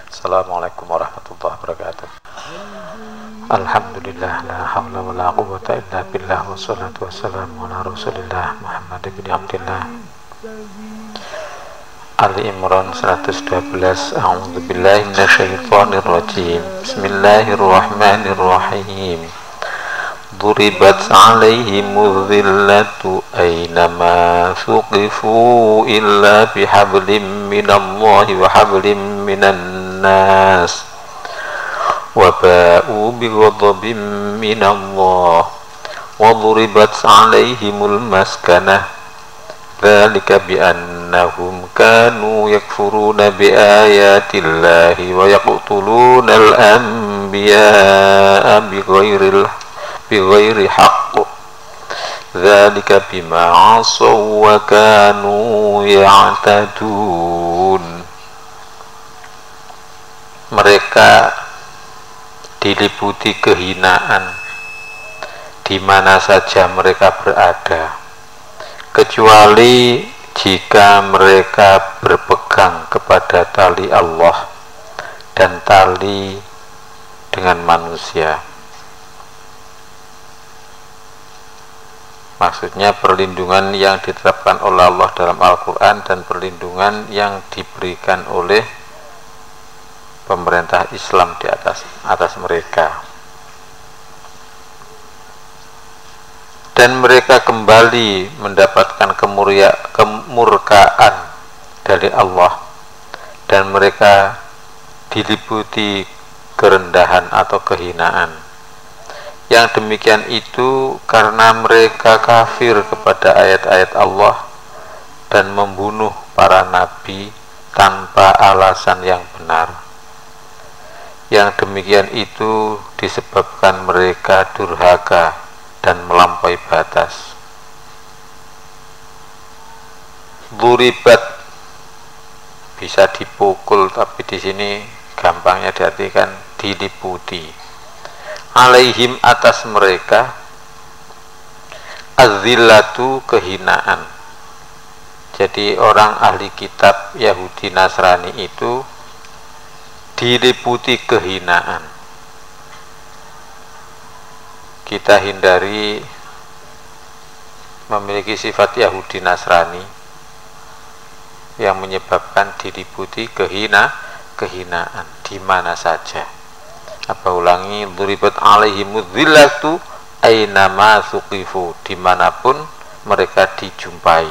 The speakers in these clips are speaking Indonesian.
Assalamualaikum warahmatullahi wabarakatuh. Alhamdulillah, la hawla wa la quwwata illa billah, wassalatu wassalamu ala rasulillah Muhammad ibn Abdillah. Ali Imran 112. A'udzu billahi minasyaitonir rajim. Bismillahirrahmanirrahim. Duribat 'alaihimudz zillatu aynama thuqifu illa bihablim minallahi wa hablim minan nas wa ba'u bighadabin minallah wa duribat 'alaihimul maskanah dzalika bi annahum kanu yakfuruna bi ayatillahi wa yaqtuluna al-anbiya'a bighairi haqq dzalika bima 'asaw wa kanu ya'tadun. Mereka diliputi kehinaan di mana saja mereka berada, kecuali jika mereka berpegang kepada tali Allah dan tali dengan manusia. Maksudnya perlindungan yang ditetapkan oleh Allah dalam Al-Quran dan perlindungan yang diberikan oleh pemerintah Islam di atas mereka. Dan mereka kembali mendapatkan kemurkaan dari Allah, dan mereka diliputi kerendahan atau kehinaan. Yang demikian itu karena mereka kafir kepada ayat-ayat Allah dan membunuh para nabi tanpa alasan yang benar. Yang demikian itu disebabkan mereka durhaka dan melampaui batas. Duribat bisa dipukul, tapi di sini gampangnya diartikan diliputi. Alaihim atas mereka, az-zillatu kehinaan. Jadi orang ahli kitab Yahudi Nasrani itu diliputi kehinaan. Kita hindari memiliki sifat Yahudi Nasrani yang menyebabkan diliputi kehinaan di mana saja. Apa ulangi, duribat alaihimudz zillatu aynama thuqifu, dimanapun mereka dijumpai.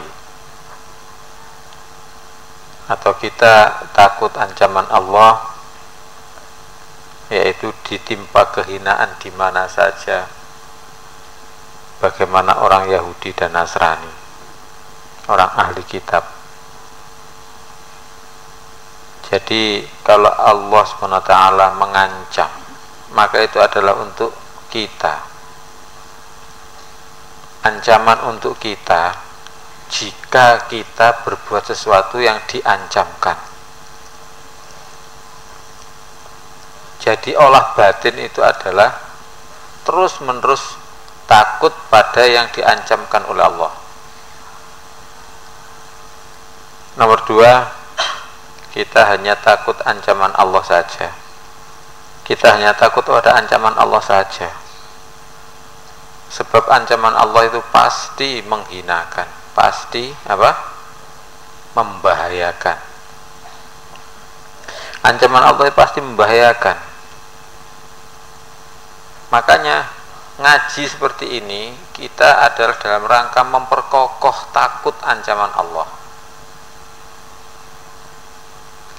Atau kita takut ancaman Allah, yaitu ditimpa kehinaan di mana saja. Bagaimana orang Yahudi dan Nasrani, orang ahli kitab. Jadi kalau Allah SWT mengancam, maka itu adalah untuk kita, ancaman untuk kita jika kita berbuat sesuatu yang diancamkan. Jadi olah batin itu adalah terus menerus takut pada yang diancamkan oleh Allah. Nomor 2, kita hanya takut ancaman Allah saja. Kita hanya takut pada ancaman Allah saja. Sebab ancaman Allah itu pasti menghinakan, pasti membahayakan. Ancaman Allah itu pasti membahayakan. Makanya ngaji seperti ini kita adalah dalam rangka memperkokoh takut ancaman Allah.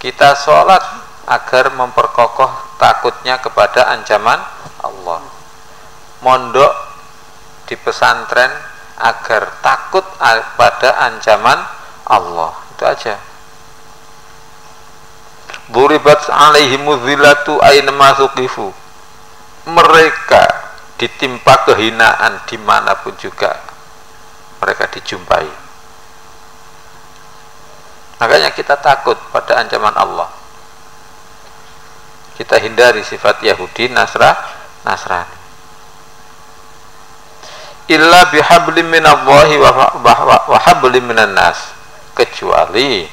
Kita sholat agar memperkokoh takutnya kepada ancaman Allah. Mondok di pesantren agar takut pada ancaman Allah. Itu aja. Duribat alaihimudz zillatu aynama thuqifu. Mereka ditimpa kehinaan dimanapun juga mereka dijumpai. Makanya kita takut pada ancaman Allah. Kita hindari sifat Yahudi Nasrani. Illa bihablim minallahi wa hablim minan nas, kecuali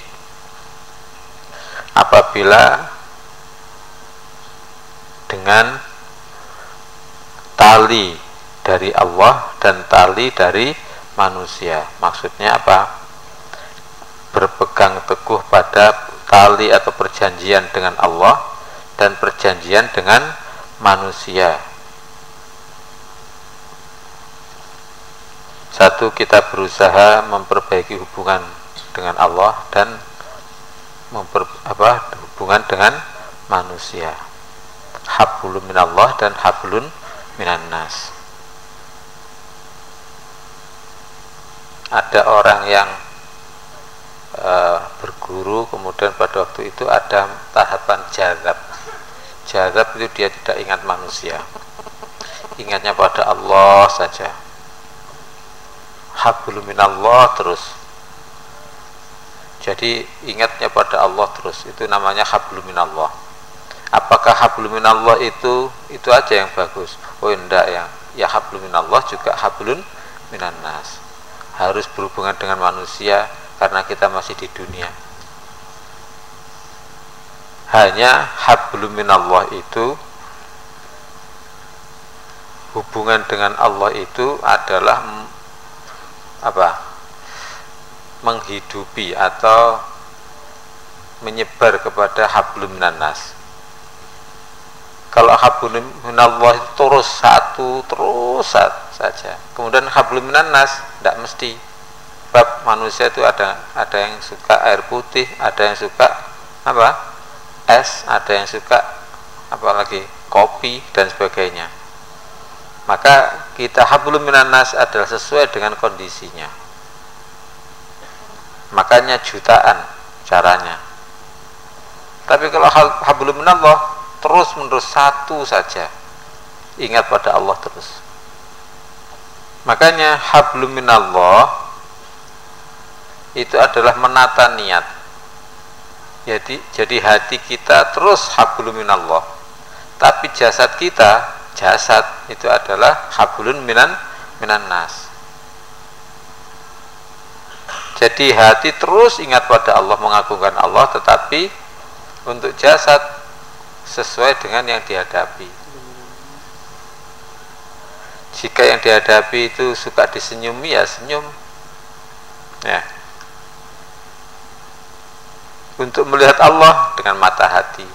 apabila dengan tali dari Allah dan tali dari manusia. Maksudnya apa? Berpegang teguh pada tali atau perjanjian dengan Allah dan perjanjian dengan manusia. Satu, kita berusaha memperbaiki hubungan dengan Allah dan hubungan dengan manusia. Hablum minallah dan hablun minan nas. Ada orang yang berguru, kemudian pada waktu itu ada tahapan jazab. Jazab itu dia tidak ingat manusia, ingatnya pada Allah saja. Hablum minallah terus, jadi ingatnya pada Allah terus, itu namanya hablum minallah. Apakah hablum minallah itu aja yang bagus? Oh enggak, ya hablum minallah juga hablun minan nas, harus berhubungan dengan manusia karena kita masih di dunia. Hanya hablum minallah itu, hubungan dengan Allah itu adalah apa? Menghidupi atau menyebar kepada hablum minan nas. Kalau hablum minallah itu terus saja. Kemudian hablum minan nas tidak mesti. Sebab manusia itu ada yang suka air putih, ada yang suka apa? Es, ada yang suka apalagi kopi dan sebagainya. Maka kita hablum minan nas adalah sesuai dengan kondisinya. Makanya jutaan caranya. Tapi kalau hablum minallah terus menerus satu saja, ingat pada Allah terus. Makanya hablum minallah itu adalah menata niat. Jadi hati kita terus hablum minallah, tapi jasad kita, itu adalah hablun minan nas. Jadi hati terus ingat pada Allah, mengagungkan Allah, tetapi untuk jasad sesuai dengan yang dihadapi. Jika yang dihadapi itu suka disenyumi, ya senyum. Ya. Untuk melihat Allah dengan mata hati,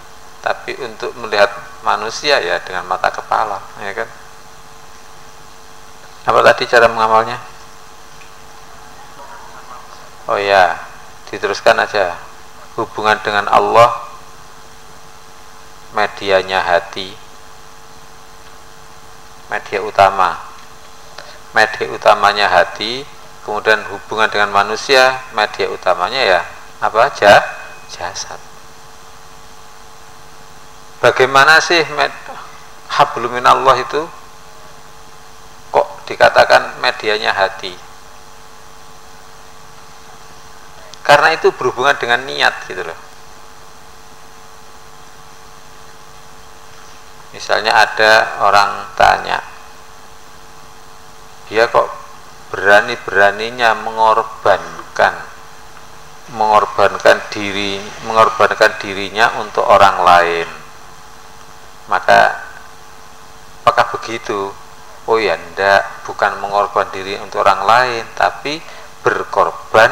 tapi untuk melihat manusia ya dengan mata kepala, ya kan? Apa tadi cara mengamalnya? Oh ya, diteruskan aja. Hubungan dengan Allah, medianya hati, media utama. Media utamanya hati, kemudian hubungan dengan manusia, media utamanya ya apa aja? Jasad. Bagaimana sih hablum minallah itu kok dikatakan medianya hati? Karena itu berhubungan dengan niat gitu loh. Misalnya ada orang tanya, dia kok berani-beraninya mengorbankan dirinya untuk orang lain. Maka apakah begitu? Oh ya enggak, bukan mengorbankan diri untuk orang lain, tapi berkorban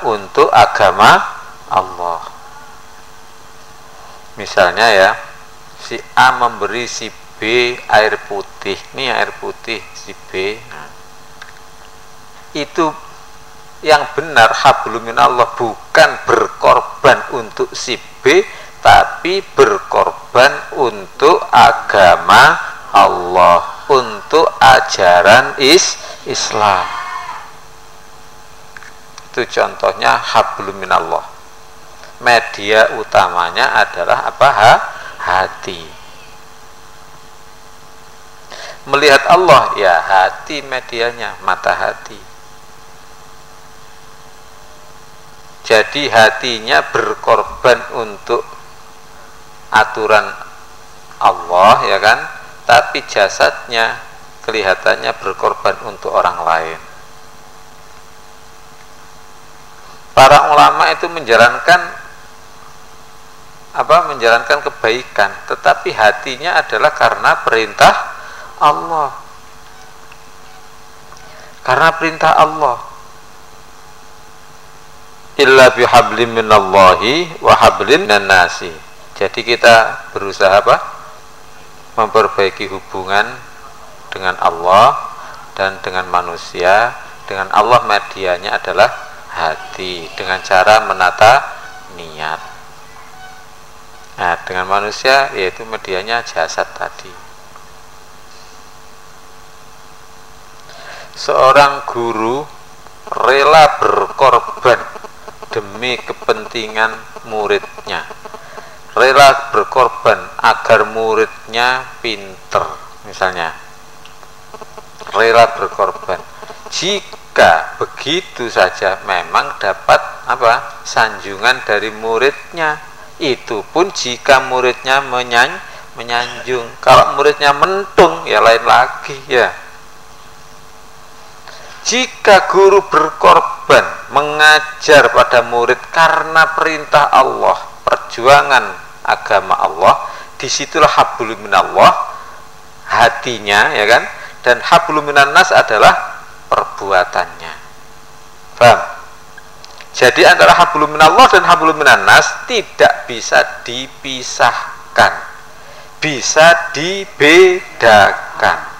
untuk agama Allah. Misalnya ya, si A memberi si B air putih, ini air putih si B. Nah, itu yang benar hablum minallah, bukan berkorban untuk si B, tapi berkorban untuk agama Allah, untuk ajaran Islam. Itu contohnya hablum minallah. Media utamanya adalah apa? Hati. Melihat Allah ya hati medianya, mata hati. Jadi hatinya berkorban untuk aturan Allah ya kan, tapi jasadnya kelihatannya berkorban untuk orang lain. Para ulama itu menjalankan menjalankan kebaikan, tetapi hatinya adalah karena perintah Allah. Karena perintah Allah. Illa bihablim minallahi wa hablin minan nasi. Jadi kita berusaha memperbaiki hubungan dengan Allah dan dengan manusia. Dengan Allah medianya adalah hati, dengan cara menata niat. Nah, dengan manusia yaitu medianya jasad tadi. Seorang guru rela berkorban demi kepentingan muridnya, rela berkorban agar muridnya pinter, misalnya rela berkorban. Jika begitu saja memang dapat sanjungan dari muridnya, itu pun jika muridnya menyanjung. Kalau muridnya mentung ya lain lagi ya. Jika guru berkorban mengajar pada murid karena perintah Allah, perjuangan agama Allah, disitulah hablum minallah hatinya, ya kan? Dan hablum minan nas adalah perbuatannya. Paham? Jadi antara hablum minallah dan hablum minan nas tidak bisa dipisahkan, bisa dibedakan.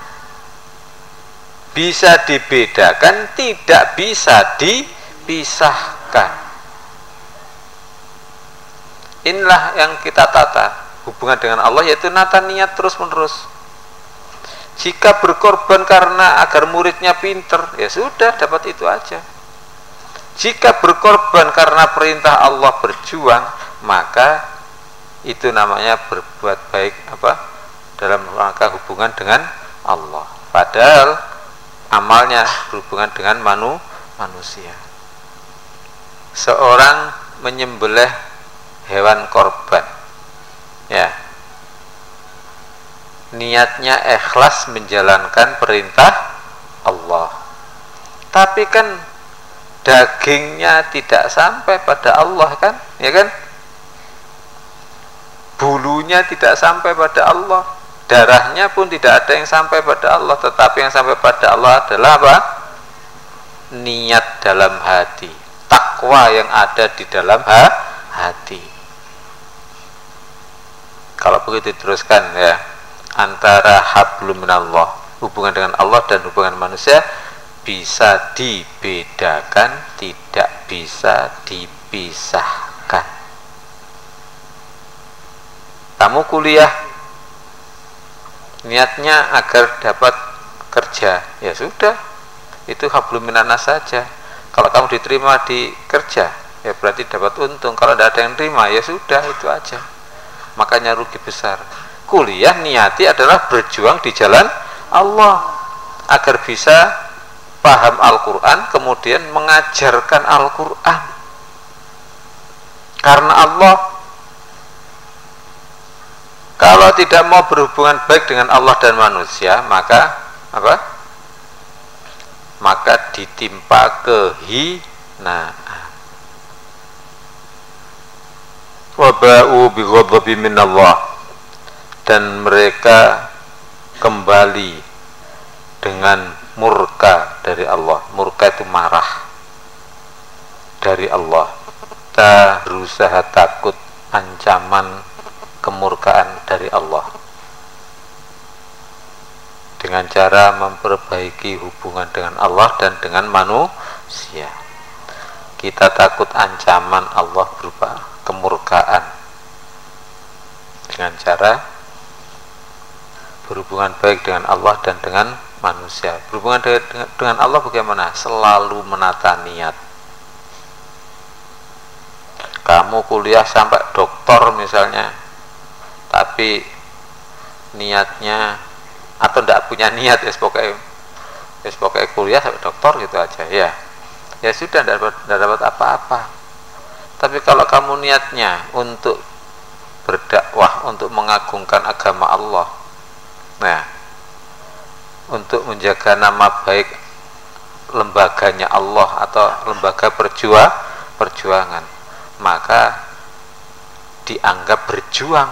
Bisa dibedakan, tidak bisa dipisahkan. Inilah yang kita tata hubungan dengan Allah, yaitu nata niat terus menerus. Jika berkorban karena agar muridnya pinter, ya sudah, dapat itu aja. Jika berkorban karena perintah Allah berjuang, maka itu namanya berbuat baik dalam rangka hubungan dengan Allah. Padahal amalnya berhubungan dengan manusia. Seorang menyembelih hewan korban, ya, niatnya ikhlas menjalankan perintah Allah, tapi kan dagingnya tidak sampai pada Allah, kan, ya kan, bulunya tidak sampai pada Allah, darahnya pun tidak ada yang sampai pada Allah, tetapi yang sampai pada Allah adalah niat dalam hati, takwa yang ada di dalam hati. Kalau begitu teruskan ya, antara hablum minallah, hubungan dengan Allah, dan hubungan manusia bisa dibedakan, tidak bisa dipisahkan. Kamu kuliah niatnya agar dapat kerja, ya sudah, itu hablum minan nas saja. Kalau kamu diterima di kerja, ya berarti dapat untung. Kalau tidak ada yang terima, ya sudah, itu aja. Makanya rugi besar. Kuliah niati adalah berjuang di jalan Allah agar bisa paham Al-Quran, kemudian mengajarkan Al-Quran. Karena Allah, kalau tidak mau berhubungan baik dengan Allah dan manusia, maka maka ditimpa kehinaan. Waba'u bighadabin minallah, dan mereka kembali dengan murka dari Allah. Murka itu marah dari Allah. Kita berusaha takut ancaman kemurkaan dari Allah dengan cara memperbaiki hubungan dengan Allah dan dengan manusia. Kita takut ancaman Allah berupa kemurkaan dengan cara berhubungan baik dengan Allah dan dengan manusia. Berhubungan dengan Allah bagaimana? Selalu menata niat. Kamu kuliah sampai doktor misalnya, tapi niatnya atau tidak punya niat, ya pokoknya kuliah sampai doktor gitu aja, ya sudah, tidak dapat apa-apa. Tapi kalau kamu niatnya untuk berdakwah, untuk mengagungkan agama Allah, nah, untuk menjaga nama baik lembaganya Allah atau lembaga perjuangan, maka dianggap berjuang.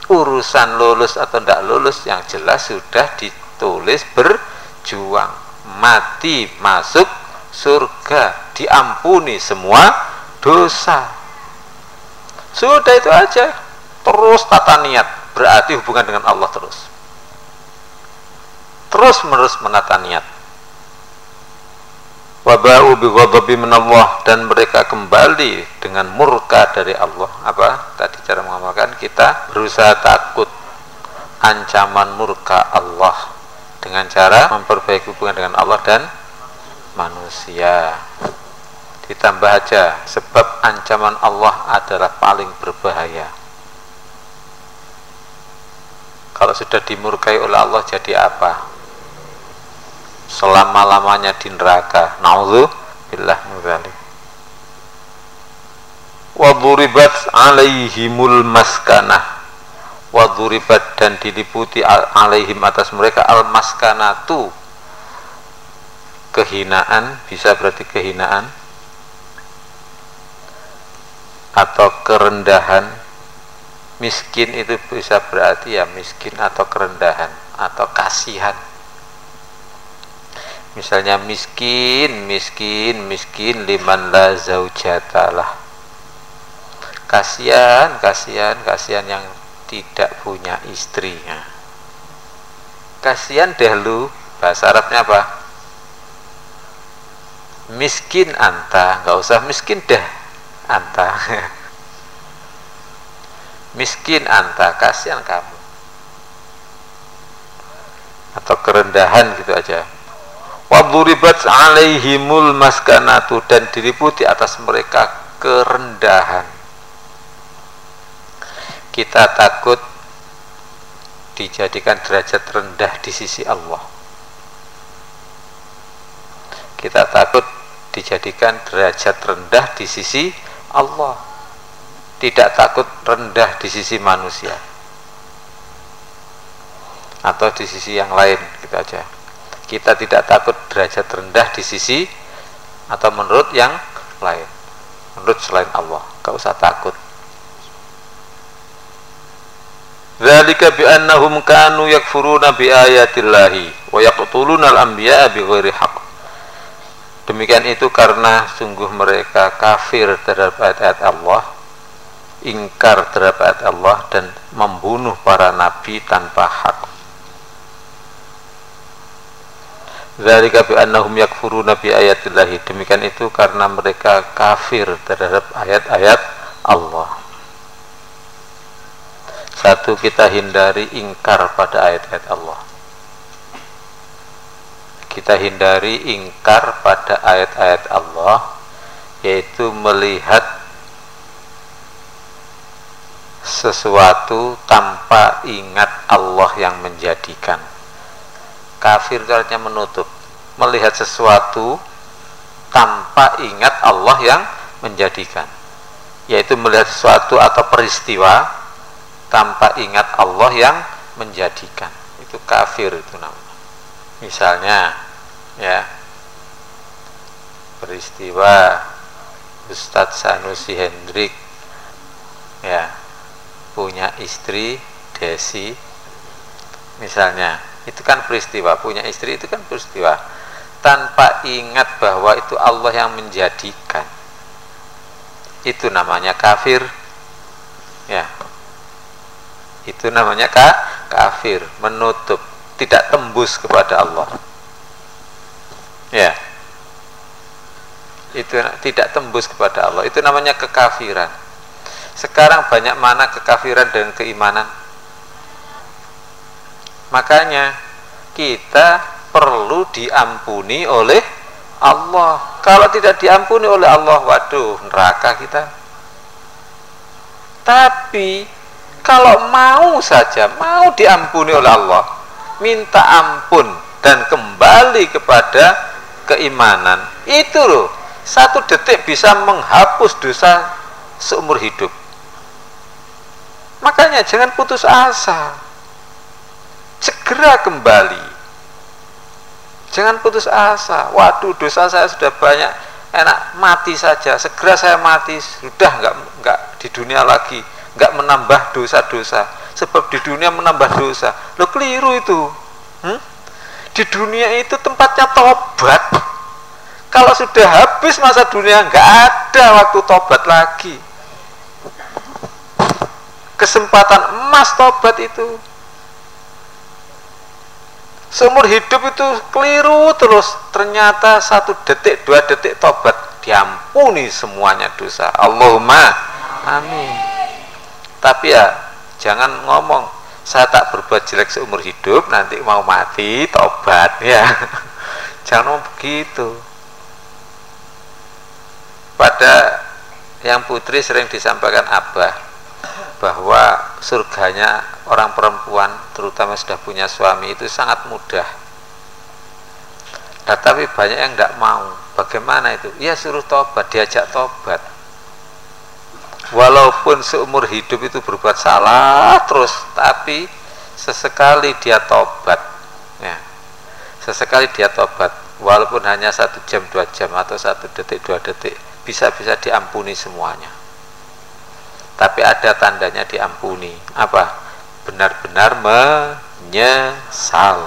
Urusan lulus atau tidak lulus yang jelas sudah ditulis berjuang, mati masuk surga, diampuni semua dosa. Sudah itu aja. Terus tata niat, berarti hubungan dengan Allah terus menerus menata niat. Wabau bi ghadabi minallah, dan mereka kembali dengan murka dari Allah. Apa tadi cara mengamalkan? Kita berusaha takut ancaman murka Allah dengan cara memperbaiki hubungan dengan Allah dan manusia. Ditambah aja, sebab ancaman Allah adalah paling berbahaya. Kalau sudah dimurkai oleh Allah jadi apa? Selama-lamanya di neraka. Na'udzubillah min dzalik. Wa duribat 'alaihimul maskanah. Wa duribat, dan diliputi alaihim atas mereka al maskanatu, kehinaan, bisa berarti kehinaan atau kerendahan. Miskin itu bisa berarti ya miskin atau kerendahan atau kasihan. Misalnya miskin liman la zaujatalah. Kasihan yang tidak punya istrinya. Kasihan deh lu, bahasa Arabnya apa? Miskin anta, nggak usah miskin deh anta. Miskin anta, kasihan kamu. Atau kerendahan gitu aja. Waduribat 'alaihimul maskanatu, dan diliputi atas mereka kerendahan. Kita takut dijadikan derajat rendah di sisi Allah. Kita takut dijadikan derajat rendah di sisi Allah. Tidak takut rendah di sisi manusia atau di sisi yang lain, gitu aja. Kita tidak takut derajat rendah di sisi atau menurut yang lain, menurut selain Allah. Gak usah takut. Dzalika bi annahum kanu yakfuruna bi ayatillahi wa yaqtuluna al-anbiya'a bighairi haqq. Demikian itu karena sungguh mereka kafir terhadap ayat-ayat Allah, ingkar terhadap ayat Allah, dan membunuh para nabi tanpa hak. Dzalika bi annahum yakfuruna bi ayatillahi. Demikian itu karena mereka kafir terhadap ayat-ayat Allah. Satu, kita hindari ingkar pada ayat-ayat Allah. Kita hindari ingkar pada ayat-ayat Allah, yaitu melihat sesuatu tanpa ingat Allah yang menjadikan. Kafir itu artinya menutup, melihat sesuatu tanpa ingat Allah yang menjadikan, yaitu melihat sesuatu atau peristiwa tanpa ingat Allah yang menjadikan. Itu kafir itu namanya. Misalnya ya, peristiwa Ustadz Sanusi Hendrik ya punya istri Desi misalnya, itu kan peristiwa. Punya istri itu kan peristiwa, tanpa ingat bahwa itu Allah yang menjadikan. Itu namanya kafir ya. Itu namanya kafir, menutup, tidak tembus kepada Allah ya. Itu tidak tembus kepada Allah, itu namanya kekafiran. Sekarang banyak mana kekafiran dan keimanan. Makanya kita perlu diampuni oleh Allah. Kalau tidak diampuni oleh Allah, waduh, neraka kita. Tapi kalau mau saja, mau diampuni oleh Allah, minta ampun dan kembali kepada keimanan, itu loh, 1 detik bisa menghapus dosa seumur hidup. Makanya jangan putus asa, segera kembali. Jangan putus asa. Waduh, dosa saya sudah banyak, enak mati saja, segera saya mati, sudah nggak di dunia lagi, nggak menambah dosa-dosa, sebab di dunia menambah dosa. Lo keliru itu. Di dunia itu tempatnya tobat. Kalau sudah habis masa dunia, nggak ada waktu tobat lagi. Kesempatan emas tobat itu. Seumur hidup itu keliru terus, ternyata 1 detik 2 detik tobat diampuni semuanya dosa. Allahumma amin. Tapi ya jangan ngomong saya tak berbuat jelek seumur hidup, nanti mau mati tobat ya. Jangan ngomong begitu. Pada yang putri sering disampaikan Abah bahwa surganya orang perempuan terutama sudah punya suami itu sangat mudah. Nah, tapi banyak yang tidak mau. Bagaimana itu? Ya suruh tobat, diajak tobat. Walaupun seumur hidup itu berbuat salah terus, tapi sesekali dia tobat ya. Sesekali dia tobat, walaupun hanya 1 jam 2 jam atau 1 detik 2 detik, bisa-bisa diampuni semuanya. Tapi ada tandanya diampuni. Apa? Benar-benar menyesal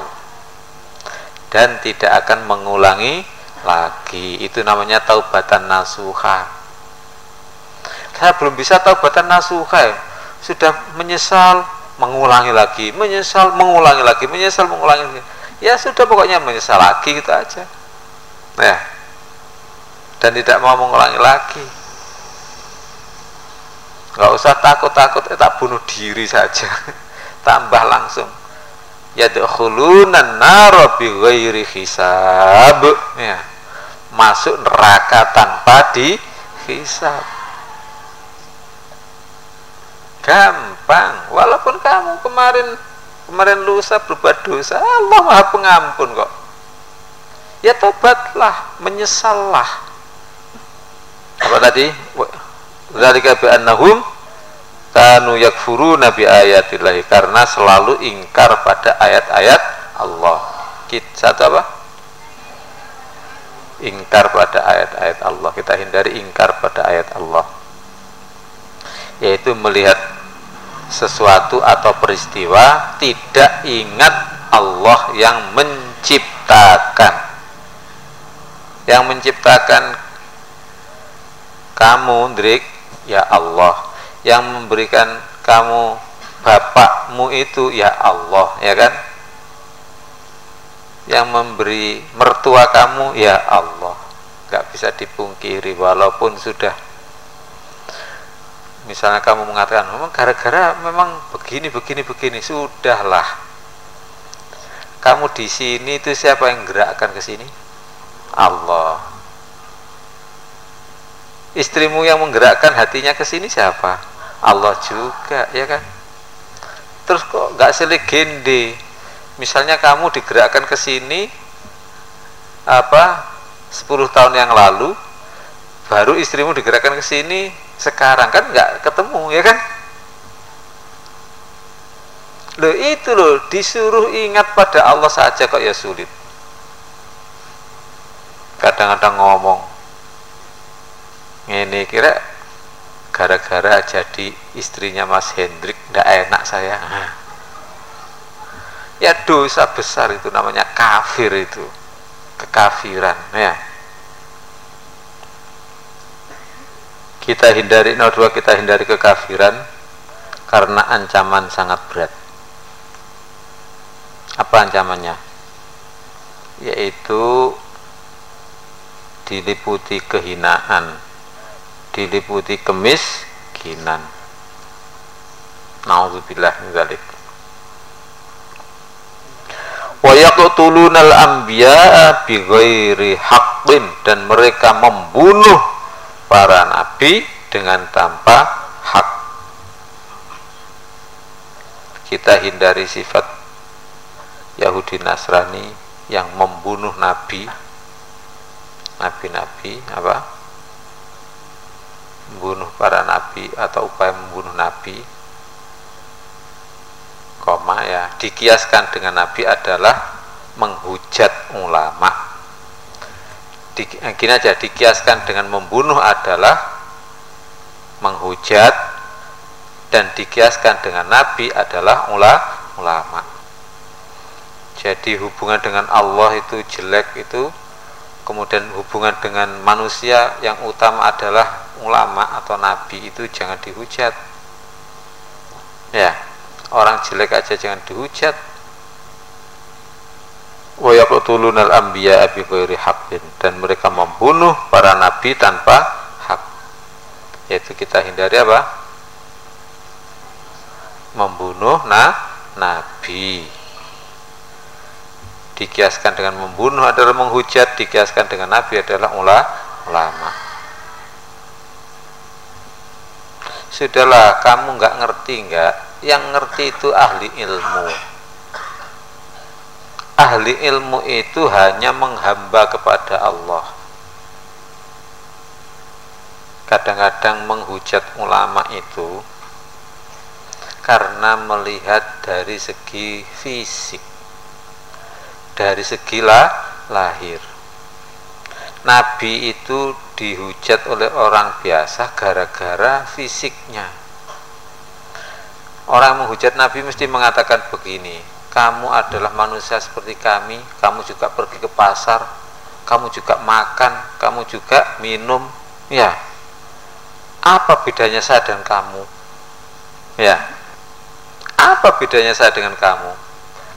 dan tidak akan mengulangi lagi. Itu namanya taubatan nasuha. Saya belum bisa taubatan nasuha, sudah menyesal, mengulangi lagi, menyesal, mengulangi lagi, menyesal, mengulangi lagi. Ya sudah, pokoknya menyesal lagi gitu aja. Nah, dan tidak mau mengulangi lagi. Nggak usah takut-takut, tak bunuh diri saja. Tambah langsung yadkhulunan nar bighairi hisab ya, masuk neraka tanpa dihisab. Gampang. Walaupun kamu kemarin lusa berbuat dosa, Allah Maha Pengampun kok. Ya tobatlah, menyesallah. Apa tadi? Dzalika bi annahum kanu yakfuruna bi ayatillahi, karena selalu ingkar pada ayat-ayat Allah. Satu apa? Ingkar pada ayat-ayat Allah. Kita hindari ingkar pada ayat Allah, yaitu melihat sesuatu atau peristiwa tidak ingat Allah yang menciptakan. Yang menciptakan kamu, Ndrik, ya Allah. Yang memberikan kamu bapakmu itu ya Allah, ya kan? Yang memberi mertua kamu ya Allah. Gak bisa dipungkiri, walaupun sudah misalnya kamu mengatakan memang gara-gara memang begini, sudahlah. Kamu di sini itu siapa yang gerakkan ke sini? Allah. Istrimu yang menggerakkan hatinya ke sini siapa? Allah juga, ya kan? Terus kok nggak selegende? Misalnya kamu digerakkan ke sini 10 tahun yang lalu, baru istrimu digerakkan ke sini sekarang, kan nggak ketemu, ya kan? Loh itu loh, disuruh ingat pada Allah saja kok ya sulit. Kadang-kadang ngomong ini kira gara-gara jadi istrinya Mas Hendrik ndak enak saya. Ya dosa besar itu, namanya kafir itu, kekafiran ya. Kita hindari, nomor 2, kita hindari kekafiran karena ancaman sangat berat. Apa ancamannya? Yaitu diliputi kehinaan, diliputi kemiskinan. Nauzubillah min dzalik. Wa yaqtulunal anbiya'a bighairi haqqin, dan mereka membunuh para nabi dengan tanpa hak. Kita hindari sifat Yahudi Nasrani yang membunuh nabi, nabi-nabi apa? Membunuh para nabi atau upaya membunuh nabi, ya, dikiaskan dengan nabi adalah menghujat ulama. Gini aja, dikiaskan dengan membunuh adalah menghujat menghujat dan dikiaskan dengan nabi adalah ulama. Jadi hubungan dengan Allah itu jelek itu, kemudian hubungan dengan manusia yang utama adalah ulama atau nabi, itu jangan dihujat. Ya, orang jelek aja jangan dihujat. Wa yaqtulunal anbiya bi ghairi haqqin, dan mereka membunuh para nabi tanpa hak. Yaitu kita hindari apa? Membunuh nabi. Dikiaskan dengan membunuh adalah menghujat, dikiaskan dengan nabi adalah ulama. Sudahlah, kamu nggak ngerti nggak? Yang ngerti itu ahli ilmu. Ahli ilmu itu hanya menghamba kepada Allah. Kadang-kadang menghujat ulama itu karena melihat dari segi fisik, dari segi lahir. Nabi itu dihujat oleh orang biasa gara-gara fisiknya. Orang menghujat Nabi mesti mengatakan begini, kamu adalah manusia seperti kami, kamu juga pergi ke pasar, kamu juga makan, kamu juga minum, ya. Apa bedanya saya dengan kamu? Ya. Apa bedanya saya dengan kamu?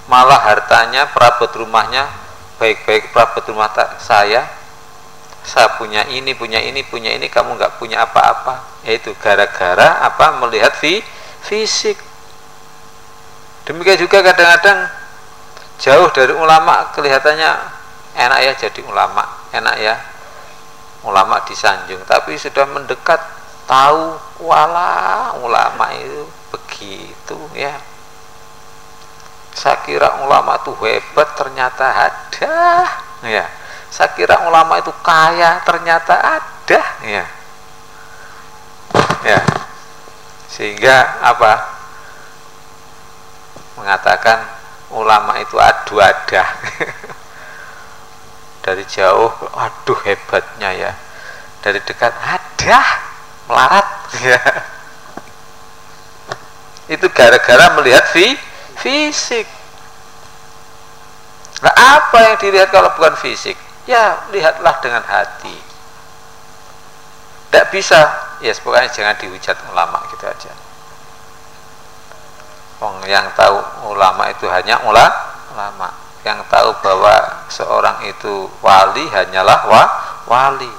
Malah hartanya, perabot rumahnya baik-baik perabot rumah saya punya ini, kamu nggak punya apa-apa. Yaitu gara-gara apa? Melihat fisik. Demikian juga kadang-kadang jauh dari ulama kelihatannya enak ya jadi ulama, enak ya ulama disanjung, tapi sudah mendekat tahu wala ulama itu begitu ya. Saya kira ulama itu hebat, ternyata ada ya. Saya kira ulama itu kaya, ternyata ada ya. Ya. Sehingga apa? Mengatakan ulama itu adu-ada. Dari jauh, aduh hebatnya ya. Dari dekat, ada melarat ya. Itu gara-gara melihat fisik. Nah, apa yang dilihat kalau bukan fisik? Ya, lihatlah dengan hati. Tidak bisa, ya pokoknya jangan dihujat ulama gitu aja. Yang tahu ulama itu hanya ulama. Yang tahu bahwa seorang itu wali hanyalah wali.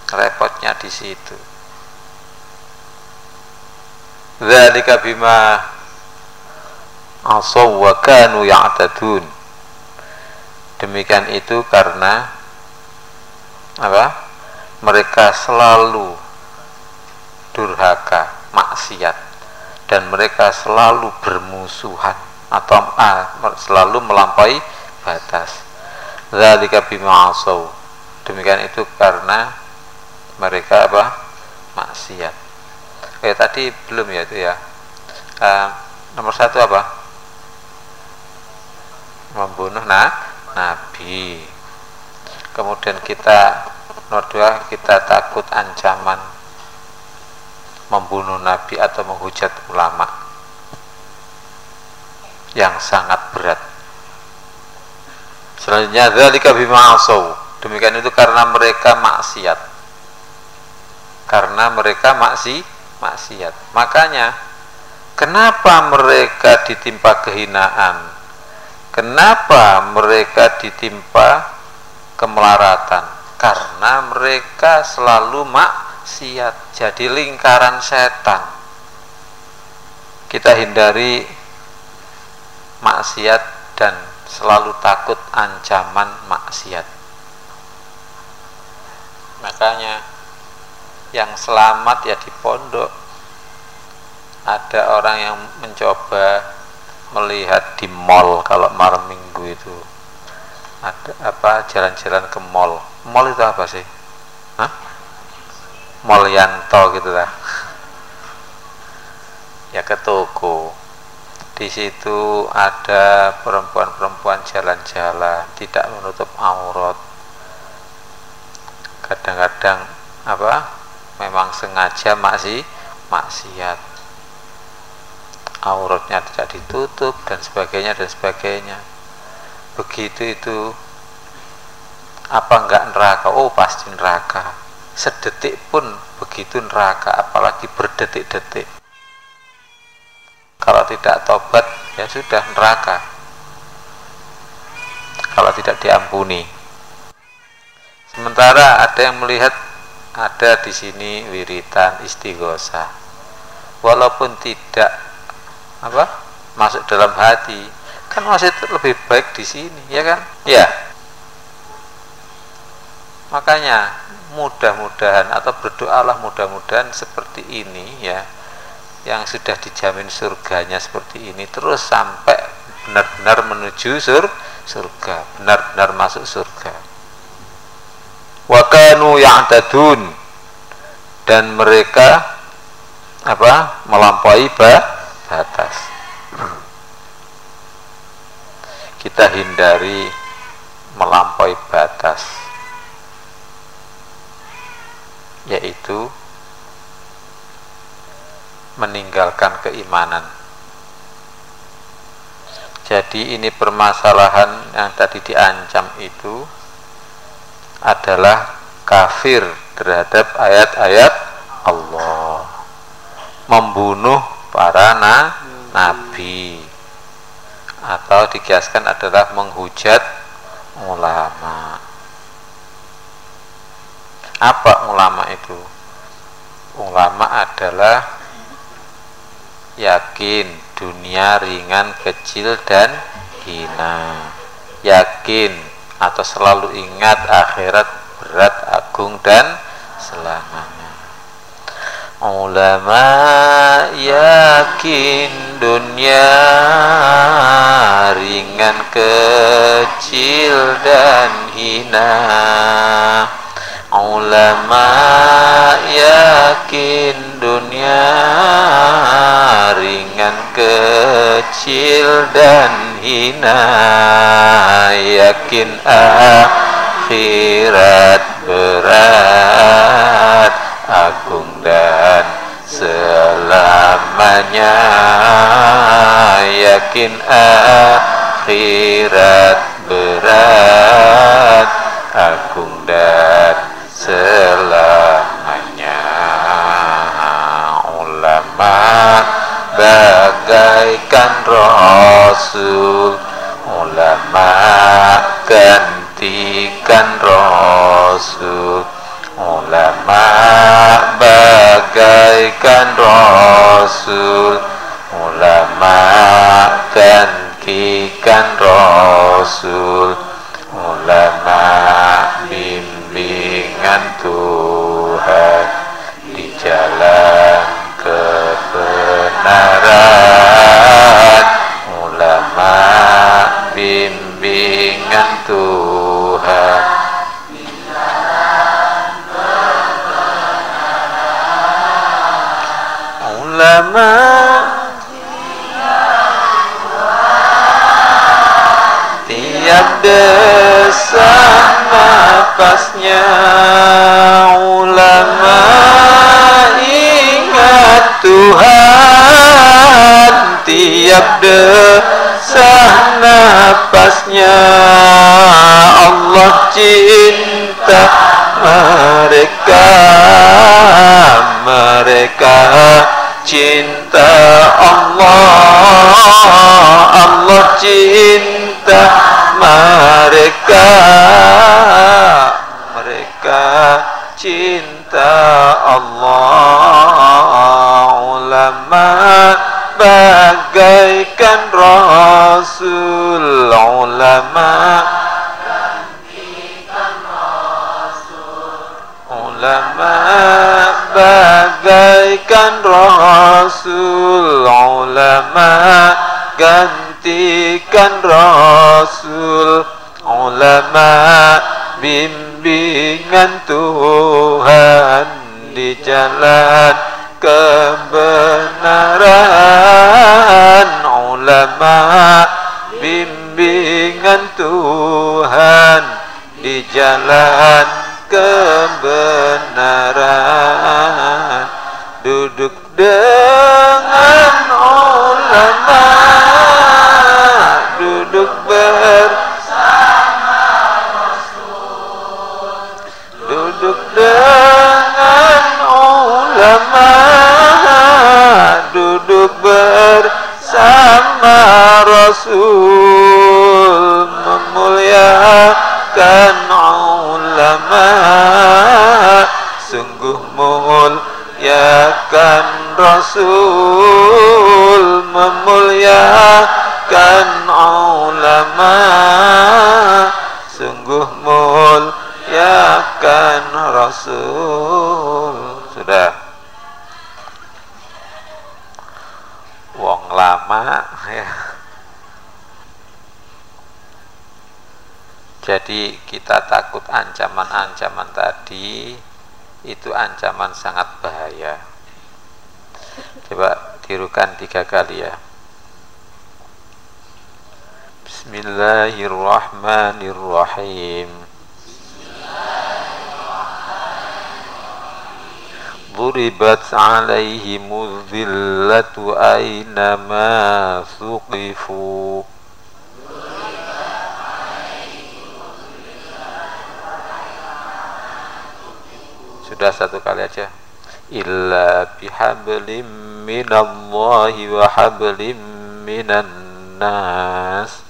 Repotnya di situ. Dzalika bima asaw wa kanu ya'tadun. Demikian itu karena apa? Mereka selalu durhaka, maksiat, dan mereka selalu bermusuhan atau selalu melampaui batas. Dzalika bima asaw. Demikian itu karena mereka apa? Maksiat. Tadi belum ya itu ya. Nomor 1 apa? Membunuh nabi. Kemudian kita nomor 2, kita takut ancaman membunuh nabi atau menghujat ulama yang sangat berat. Selanjutnya dzalika bima asaw. Demikian itu karena mereka maksiat. Karena mereka maksiat. Makanya kenapa mereka ditimpa kehinaan? Kenapa mereka ditimpa kemelaratan? Karena mereka selalu maksiat. Jadi lingkaran setan. Kita hindari maksiat dan selalu takut ancaman maksiat. Makanya yang selamat ya di pondok. Ada orang yang mencoba melihat di mall kalau malam minggu itu ada apa, jalan-jalan ke mall. Mall itu apa sih? Hah? Mall Yanto gitu lah. Ya ke toko. Di situ ada perempuan-perempuan jalan-jalan tidak menutup aurat. Kadang-kadang apa? memang sengaja maksiat, auratnya tidak ditutup dan sebagainya dan sebagainya. Begitu itu apa enggak neraka? Oh pasti neraka. Sedetik pun begitu neraka, apalagi berdetik-detik. Kalau tidak tobat ya sudah neraka, kalau tidak diampuni. Sementara ada yang melihat ada di sini wiritan istighosah, walaupun tidak masuk dalam hati, kan masih lebih baik di sini, ya kan? Ya. Makanya mudah-mudahan atau berdoalah mudah-mudahan seperti ini ya, yang sudah dijamin surganya seperti ini terus sampai benar-benar menuju surga, benar-benar masuk surga. Wa kanu ya'tadun, dan mereka melampaui batas. Kita hindari melampaui batas, yaitu meninggalkan keimanan. Jadi ini permasalahan yang tadi diancam itu adalah kafir terhadap ayat-ayat Allah, membunuh para nabi, atau dikiaskan adalah menghujat ulama. Apa ulama itu? Ulama adalah yakin dunia ringan, kecil, dan hina. Yakin atau selalu ingat akhirat berat, agung, dan selamanya. Ulama yakin dunia ringan, kecil, dan hina. Ulama yakin dunia ringan, kecil, dan hina. Yakin akhirat berat, agung, dan selamanya. Yakin akhirat berat, agung, dan selamanya. Ulama bagaikan rasul, ulama gantikan rasul. Ulama bagaikan rasul, ulama gantikan rasul. Ulama bimbingan Tuhan di jalan kebenaran. Ulama bimbingan Tuhan di jalan kebenaran. Ulama tiap desah napasnya. Ulama ingat Tuhan tiap desah napasnya. Allah cinta mereka, mereka cinta Allah. Allah cinta mereka, mereka cinta Allah. Ulama bagaikan rasul, ulama gantikan rasul. Ulama bagaikan rasul, ulama gantikan rasul. Ulama bimbingan Tuhan di jalan kebenaran. Ulama bimbingan Tuhan di jalan kebenaran. duduk dengan ulama, duduk bersama Rasul, duduk dengan ulama, duduk bersama Rasul, memuliakan ulama, sungguh memuliakan Rasul, memuliakan ulama, sungguh muliakan Rasul. Sudah. Wong lama ya. Jadi kita takut ancaman-ancaman tadi, itu ancaman sangat bahaya. Coba tirukan 3 kali ya. Bismillahirrahmanirrahim. Duribat alaihimuz zillatu aynama thuqifu. Sudah 1 kali aja. Illa bihablim minallahi wa hablim minan nas.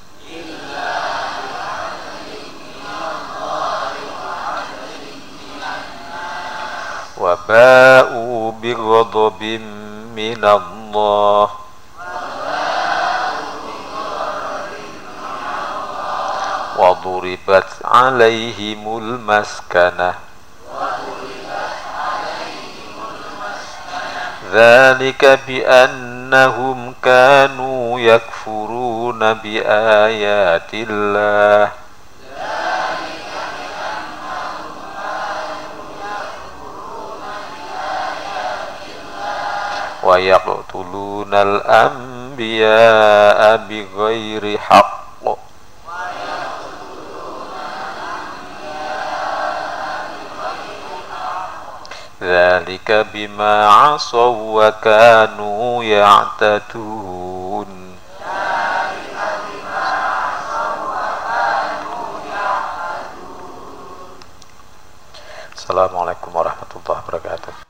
Wa ba'u bighadabin minallah. Wa duribat alaihimul maskanah. Dzalika bi annahum kanu yakfuruna bi ayatillah. Wa yaqtulunal anbiya'a bighairi haqq. Dzalika bima 'asaw wa kanu ya'tadun. Assalamualaikum warahmatullahi wabarakatuh.